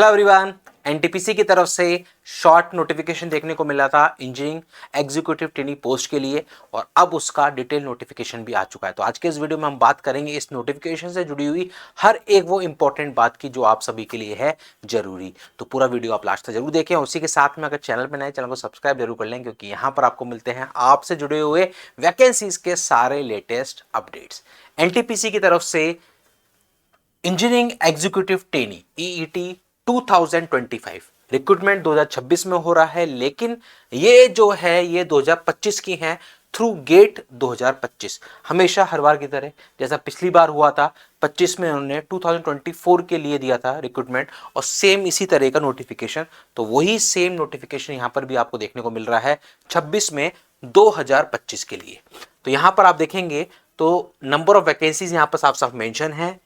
Hello everyone. NTPC की तरफ से शॉर्ट नोटिफिकेशन देखने को मिला था इंजीनियरिंग एग्जीक्यूटिव ट्रेनी पोस्ट के लिए और अब उसका डिटेल नोटिफिकेशन भी आ चुका है। तो आज के इस वीडियो में हम बात करेंगे इस नोटिफिकेशन से जुड़ी हुई हर एक वो इंपॉर्टेंट बात की जो आप सभी के लिए है जरूरी। तो पूरा वीडियो आप लास्ट तक जरूर देखें। उसी के साथ में अगर चैनल पर नए, चैनल को सब्सक्राइब जरूर कर लें, क्योंकि यहाँ पर आपको मिलते हैं आपसे जुड़े हुए वैकेंसीज के सारे लेटेस्ट अपडेट्स। एनटीपीसी की तरफ से engineering executive trainee EET 2025 recruitment 2026 में हो रहा है, लेकिन ये जो है ये 2025 की है थ्रू गेट 2025। हमेशा हर बार की तरह जैसा पिछली बार हुआ था 25 में उन्होंने 2024 के लिए दिया था रिक्रूटमेंट और सेम इसी तरह का नोटिफिकेशन, तो वही सेम नोटिफिकेशन यहां पर भी आपको देखने को मिल रहा है 26 में 2025 के लिए। तो यहां पर आप देखेंगे तो नंबर ऑफ वैकेंसीज यहां पर साफ साफ मेंशन है।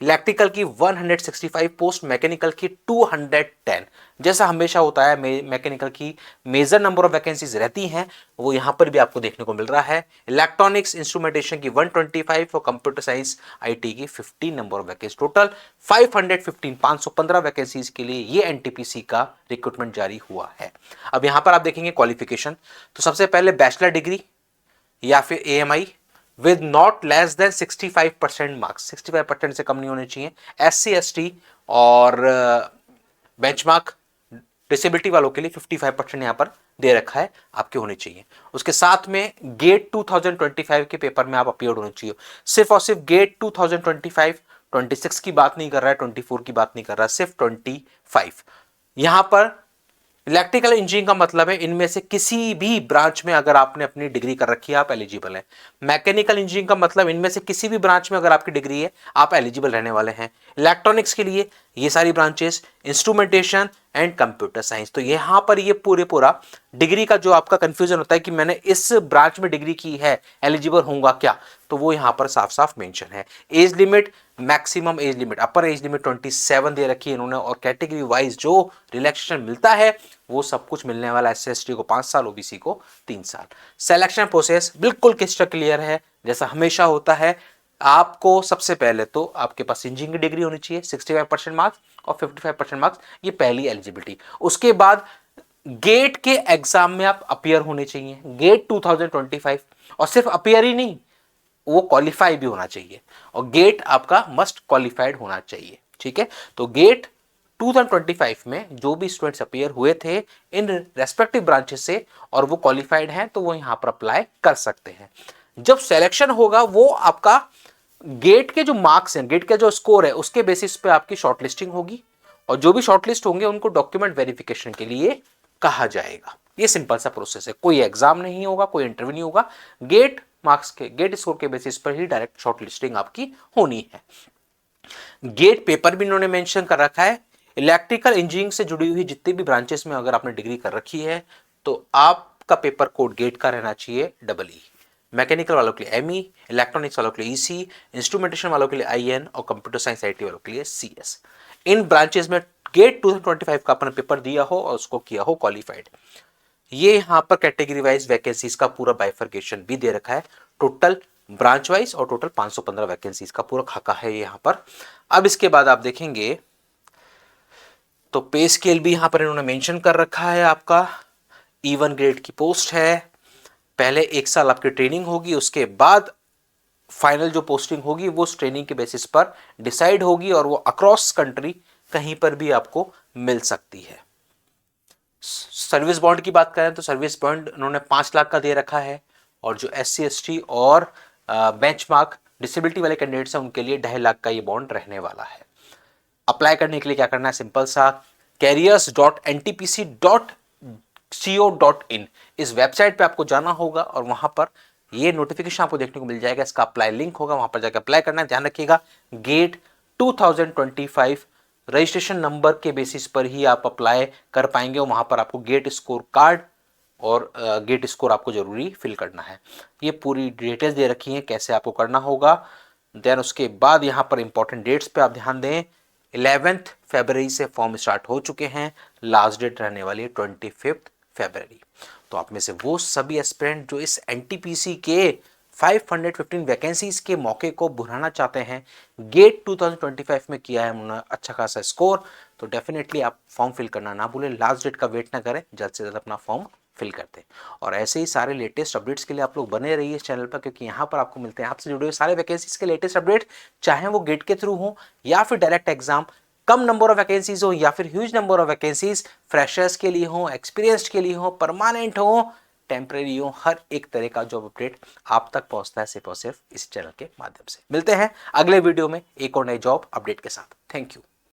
इलेक्ट्रिकल की 165 पोस्ट, मैकेनिकल की 210। जैसा हमेशा होता है मैकेनिकल की मेजर नंबर ऑफ वैकेंसीज रहती हैं, वो यहां पर भी आपको देखने को मिल रहा है। इलेक्ट्रॉनिक्स इंस्ट्रूमेंटेशन की 125 और कंप्यूटर साइंस आईटी की 15 number of vacancy, total 515 vacancies के लिए ये एनटीपीसी का रिक्रूटमेंट जारी हुआ है। अब यहां पर आप देखेंगे क्वालिफिकेशन, तो सबसे पहले बैचलर डिग्री या फिर AMI with not less than 65% marks, 65% से कम नहीं होने चाहिए। एससी एसटी और बेंचमार्क डिसेबिलिटी वालों के लिए 55% यहां पर दे रखा है आपके होने चाहिए। उसके साथ में गेट 2025 के पेपर में आप अपीयर होने चाहिए। सिर्फ और सिर्फ गेट 2025, 26 की बात नहीं कर रहा है, 24 की बात नहीं कर रहा है, सिर्फ 25। यहां पर इलेक्ट्रिकल इंजीनियरिंग का मतलब है इनमें से किसी भी ब्रांच में अगर आपने अपनी डिग्री कर रखी है आप एलिजिबल हैं। मैकेनिकल इंजीनियरिंग का मतलब इनमें से किसी भी ब्रांच में अगर आपकी डिग्री है आप एलिजिबल रहने वाले हैं। इलेक्ट्रॉनिक्स के लिए ये सारी branches, instrumentation and computer science. तो यहां पर ये पूरा डिग्री का जो आपका कंफ्यूजन होता है कि मैंने इस ब्रांच में डिग्री की है एलिजिबल होऊंगा क्या, तो वो यहां पर साफ साफ मेंशन है। Age limit, maximum age limit, अपर एज लिमिट 27 दे रखी है इन्होंने और कैटेगरी वाइज जो रिलैक्सेशन मिलता है वो सब कुछ मिलने वाला है। एससी को 5 साल, ओबीसी को 3 साल। सिलेक्शन प्रोसेस बिल्कुल क्रिस्टल क्लियर है, जैसा हमेशा होता है। आपको सबसे पहले तो आपके पास इंजीनियरिंग की डिग्री होनी चाहिए, 65% मार्क्स और 55% मार्क्स, ये पहली एलिजिबिलिटी। उसके बाद गेट के एग्जाम में आप अपियर होने चाहिए, गेट 2025, और सिर्फ अपियर ही नहीं, वो क्वालिफाई भी होना चाहिए और गेट आपका मस्ट क्वालिफाइड होना चाहिए। ठीक है, तो गेट 2025 में जो भी स्टूडेंट्स अपीयर हुए थे इन रेस्पेक्टिव ब्रांचेस से और वो क्वालिफाइड हैं तो वो यहां पर अप्लाई कर सकते हैं। जब सिलेक्शन होगा वो आपका गेट के जो मार्क्स हैं, गेट का जो स्कोर है उसके बेसिस पे आपकी शॉर्टलिस्टिंग होगी और जो भी शॉर्टलिस्ट होंगे उनको डॉक्यूमेंट वेरिफिकेशन के लिए कहा जाएगा। ये सिंपल सा प्रोसेस है, कोई एग्जाम नहीं होगा, कोई इंटरव्यू नहीं होगा, गेट मार्क्स के, गेट स्कोर के बेसिस पर ही डायरेक्ट शॉर्टलिस्टिंग आपकी होनी है। गेट पेपर भी इन्होंने मेंशन कर रखा है। इलेक्ट्रिकल इंजीनियरिंग से जुड़ी हुई जितनी भी ब्रांचेस में अगर आपने डिग्री कर रखी है तो आपका पेपर कोड गेट का रहना चाहिए EE। मैकेनिकल वालों के लिए ME, इलेक्ट्रॉनिक्स वालों के लिए EC, इंस्ट्रूमेंटेशन वालों के लिए IN और कंप्यूटर साइंस IT वालों के लिए CS। इन ब्रांचेस में गेट 2025 का अपना पेपर दिया हो और उसको किया हो क्वालिफाइड। ये यहां पर कैटेगरी वाइज वैकेंसीज का पूरा बाइफर्केशन भी दे रखा है, टोटल ब्रांच वाइज और टोटल 515 वैकेंसीज का पूरा खाका है यहां पर। अब इसके बाद आप देखेंगे तो पे स्केल भी यहां पर इन्होंने मेंशन कर रखा है। आपका E1 ग्रेड की पोस्ट है, पहले 1 साल आपकी ट्रेनिंग होगी, उसके बाद फाइनल जो पोस्टिंग होगी वो उस ट्रेनिंग के बेसिस पर डिसाइड होगी और वो अक्रॉस कंट्री कहीं पर भी आपको मिल सकती है। सर्विस बॉन्ड की बात करें तो सर्विस बॉन्ड उन्होंने 5 लाख का दे रखा है और जो SC ST और बेंचमार्क डिसेबिलिटी वाले कैंडिडेट्स हैं उनके लिए 2.5 लाख का ये बॉन्ड रहने वाला है। अप्लाई करने के लिए क्या करना है, सिंपल सा, careers.ntpc.co.in इस वेबसाइट पे आपको जाना होगा और वहां पर ये नोटिफिकेशन आपको देखने को मिल जाएगा, इसका अप्लाई लिंक होगा, वहां पर जाकर अप्लाई करना है। ध्यान रखिएगा गेट 2025 रजिस्ट्रेशन नंबर के बेसिस पर ही आप अप्लाई कर पाएंगे और वहां पर आपको गेट स्कोर कार्ड और गेट स्कोर आपको जरूरी फिल करना है। ये पूरी डिटेल्स दे रखी है कैसे आपको करना होगा। देन उसके बाद यहाँ पर इंपॉर्टेंट डेट्स पे आप ध्यान दें, 11 फरवरी से फॉर्म स्टार्ट हो चुके हैं, लास्ट डेट रहने वाली है 25 फरवरी। तो आप में से वो सभी एस्पिरेंट जो इस एनटीपीसी के 515 वैकेंसीज के मौके को बुलाना चाहते हैं, गेट 2025 में किया है उन्होंने अच्छा खासा स्कोर, तो डेफिनेटली आप फॉर्म फिल करना ना भूलें, लास्ट डेट का वेट ना करें, जल्द से जल्द अपना फॉर्म फिल करते हैं। और ऐसे ही सारे लेटेस्ट अपडेट्स के लिए आप लोग बने रहिए इस चैनल पर, क्योंकि यहाँ पर आपको मिलते हैं आपसे जुड़े हुए सारे वैकेंसीज के लेटेस्ट अपडेट, चाहे वो गेट के थ्रू हो या फिर direct exam, come number of vacancies हो या फिर huge number of vacancies, freshers के लिए हो, एक्सपीरियंस्ड के लिए हो, परमानेंट हो, टेम्परेरी हो, हर एक तरह का जॉब अपडेट आप तक पहुंचता है सिर्फ और सिर्फ इस चैनल के माध्यम से। मिलते हैं अगले वीडियो में एक और नए जॉब अपडेट के साथ। Thank you.